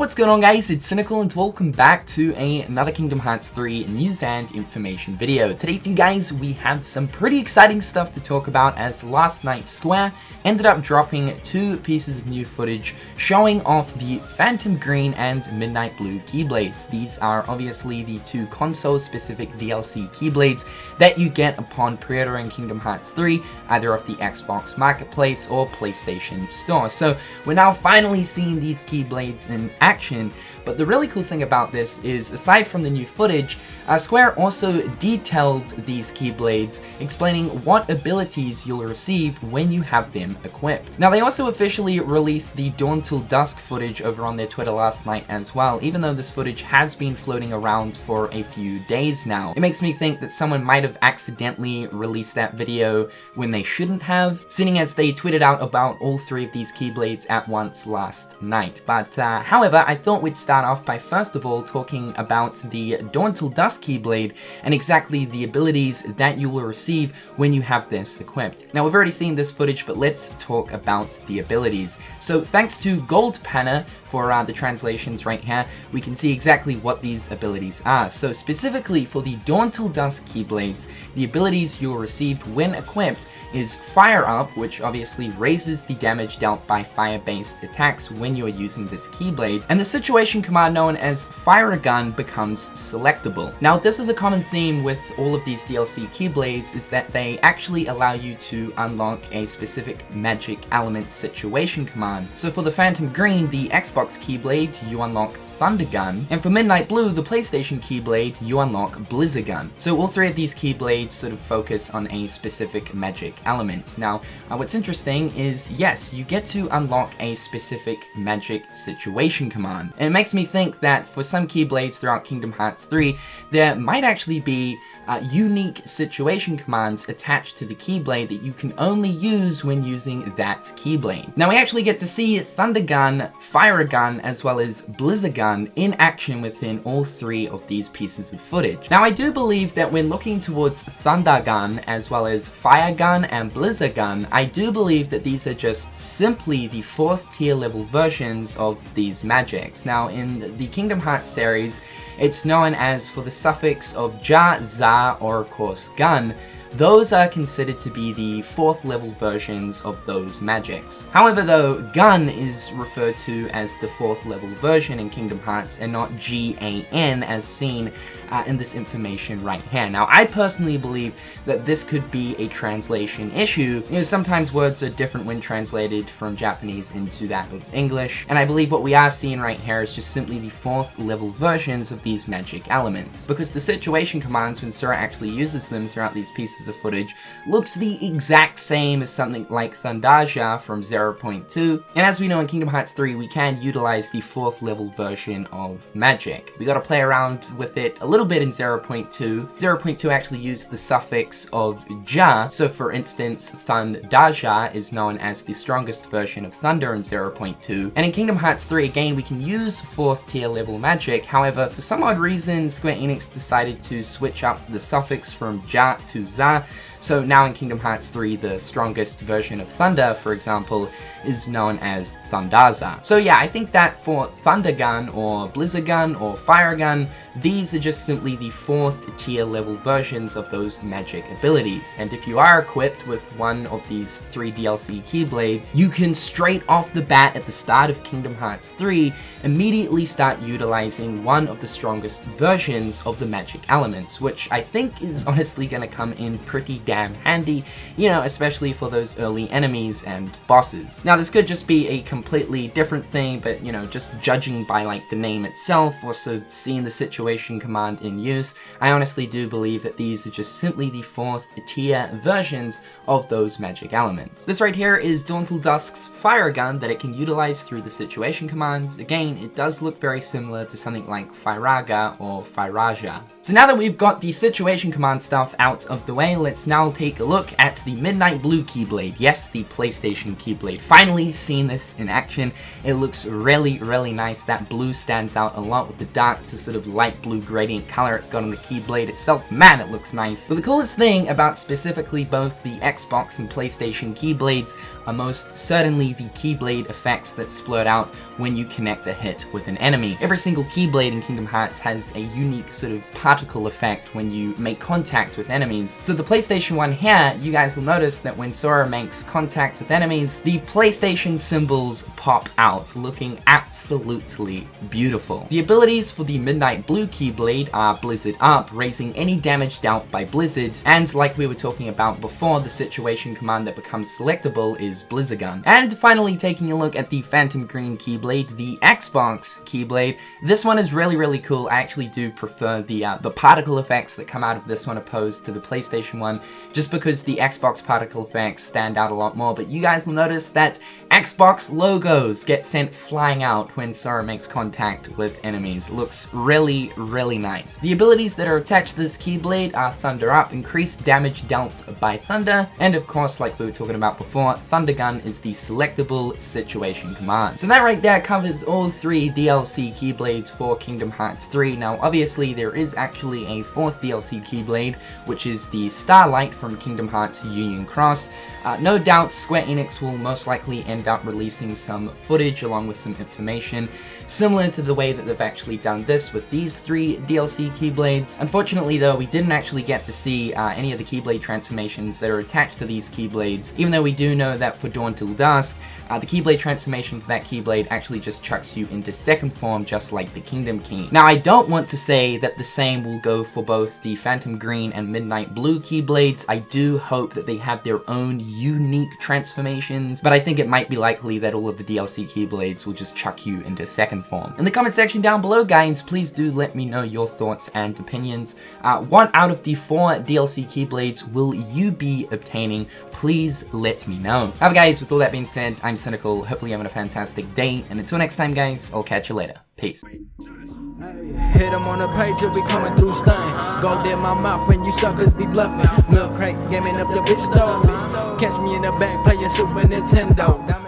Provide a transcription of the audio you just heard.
what's going on, guys? It's Cynical and welcome back to another Kingdom Hearts 3 news and information video. Today for you guys, we have some pretty exciting stuff to talk about, as last night Square ended up dropping 2 pieces of new footage showing off the Phantom Green and Midnight Blue Keyblades. These are obviously the 2 console-specific DLC Keyblades that you get upon pre-ordering Kingdom Hearts 3, either off the Xbox Marketplace or PlayStation Store. So we're now finally seeing these Keyblades in action, but the really cool thing about this is, aside from the new footage, Square also detailed these Keyblades, explaining what abilities you'll receive when you have them equipped. Now, they also officially released the Dawn Till Dusk footage over on their Twitter last night as well, even though this footage has been floating around for a few days now. It makes me think that someone might have accidentally released that video when they shouldn't have, seeing as they tweeted out about all 3 of these Keyblades at once last night. But however, I thought we'd start off by first of all talking about the Dawn Till Dusk Keyblade and exactly the abilities that you will receive when you have this equipped. Now, we've already seen this footage, but let's talk about the abilities. So thanks to Gold Panna for the translations right here, we can see exactly what these abilities are. So specifically for the Dawn Till Dusk Keyblades, the abilities you'll receive when equipped is Fire Up, which obviously raises the damage dealt by fire-based attacks when you're using this Keyblade, and the situation command known as Fire Gun becomes selectable. Now, this is a common theme with all of these DLC Keyblades, is that they actually allow you to unlock a specific magic element situation command. So for the Phantom Green, the Xbox Keyblade, you unlock Thundergun, and for Midnight Blue, the PlayStation Keyblade, you unlock Blizzardgun. So all 3 of these Keyblades sort of focus on a specific magic element. Now, what's interesting is, yes, you get to unlock a specific magic situation command, and it makes me think that for some Keyblades throughout Kingdom Hearts 3, there might actually be unique situation commands attached to the Keyblade that you can only use when using that Keyblade. Now, we actually get to see Thundergun, Fire Gun, as well as Blizzardgun in action within all 3 of these pieces of footage. Now, I do believe that when looking towards Thundergun, as well as Fire Gun and Blizzardgun, I do believe that these are just simply the 4th tier level versions of these magics. Now, in the Kingdom Hearts series, it's known as for the suffix of Ja, Za, or of course Gun. Those are considered to be the 4th level versions of those magics. However, though, Gun is referred to as the 4th level version in Kingdom Hearts and not G-A-N as seen in this information right here. Now, I personally believe that this could be a translation issue. You know, sometimes words are different when translated from Japanese into that of English, and I believe what we are seeing right here is just simply the 4th level versions of these magic elements, because the situation commands, when Sora actually uses them throughout these pieces of footage, looks the exact same as something like Thundergun from 0.2, and as we know in Kingdom Hearts 3, we can utilize the 4th level version of magic. We gotta play around with it a little bit in 0.2. 0.2 actually used the suffix of Ja, so for instance, Thundergun is known as the strongest version of Thunder in 0.2, and in Kingdom Hearts 3, again, we can use 4th tier level magic. However, for some odd reason, Square Enix decided to switch up the suffix from Ja to Za. So now in Kingdom Hearts 3, the strongest version of Thunder, for example, is known as Thunderza. So yeah, I think that for Thundergun or Blizzardgun or Firegun, these are just simply the 4th tier level versions of those magic abilities. And if you are equipped with one of these 3 DLC Keyblades, you can straight off the bat at the start of Kingdom Hearts 3 immediately start utilizing one of the strongest versions of the magic elements, which I think is honestly gonna come in pretty damn handy, you know, especially for those early enemies and bosses. Now, this could just be a completely different thing, but you know, just judging by like the name itself, also seeing the situation command in use, I honestly do believe that these are just simply the 4th tier versions of those magic elements. This right here is Dawn Till Dusk's Fire Gun that it can utilize through the situation commands. Again, it does look very similar to something like Firaga or Firaja. So now that we've got the situation command stuff out of the way, let's now now take a look at the Midnight Blue Keyblade. Yes, the PlayStation Keyblade. Finally seen this in action. It looks really, really nice. That blue stands out a lot with the dark to sort of light blue gradient color it's got on the Keyblade itself. Man, it looks nice. But the coolest thing about specifically both the Xbox and PlayStation Keyblades are most certainly the Keyblade effects that splurt out when you connect a hit with an enemy. Every single Keyblade in Kingdom Hearts has a unique sort of particle effect when you make contact with enemies. So the PlayStation one here, you guys will notice that when Sora makes contact with enemies, the PlayStation symbols pop out, looking absolutely beautiful. The abilities for the Midnight Blue Keyblade are Blizzard Up, raising any damage dealt by Blizzard, and like we were talking about before, the situation command that becomes selectable is Blizzardgun. And finally, taking a look at the Phantom Green Keyblade, the Xbox Keyblade. This one is really, really cool. I actually do prefer the particle effects that come out of this one opposed to the PlayStation one, just because the Xbox particle effects stand out a lot more. But you guys will notice that Xbox logos get sent flying out when Sora makes contact with enemies. Looks really, really nice. The abilities that are attached to this Keyblade are Thunder Up, increased damage dealt by thunder, and of course, like we were talking about before, Thundergun is the selectable situation command. So that right there covers all 3 DLC Keyblades for Kingdom Hearts 3. Now obviously there is actually a 4th DLC Keyblade, which is the Starlight from Kingdom Hearts Union Cross. No doubt Square Enix will most likely end up releasing some footage along with some information, similar to the way that they've actually done this with these 3 DLC Keyblades. Unfortunately though, we didn't actually get to see any of the Keyblade transformations that are attached to these Keyblades, even though we do know that for Dawn Till Dusk, the Keyblade transformation for that Keyblade actually just chucks you into second form, just like the Kingdom Key. Now I don't want to say that the same will go for both the Phantom Green and Midnight Blue Keyblades. I do hope that they have their own unique transformations, but I think it might be likely that all of the DLC Keyblades will just chuck you into second form. In the comment section down below, guys, please do let me know your thoughts and opinions. What out of the 4 DLC Keyblades will you be obtaining? Please let me know. However guys, with all that being said, I'm Cynical. Hopefully you're having a fantastic day, and until next time guys, I'll catch you later. Peace. Hit them on the page, you'll be coming through stain. Gold in my mouth when you suckers be bluffing. Milk crate, gaming up the bitch though. Catch me in the back playing Super Nintendo.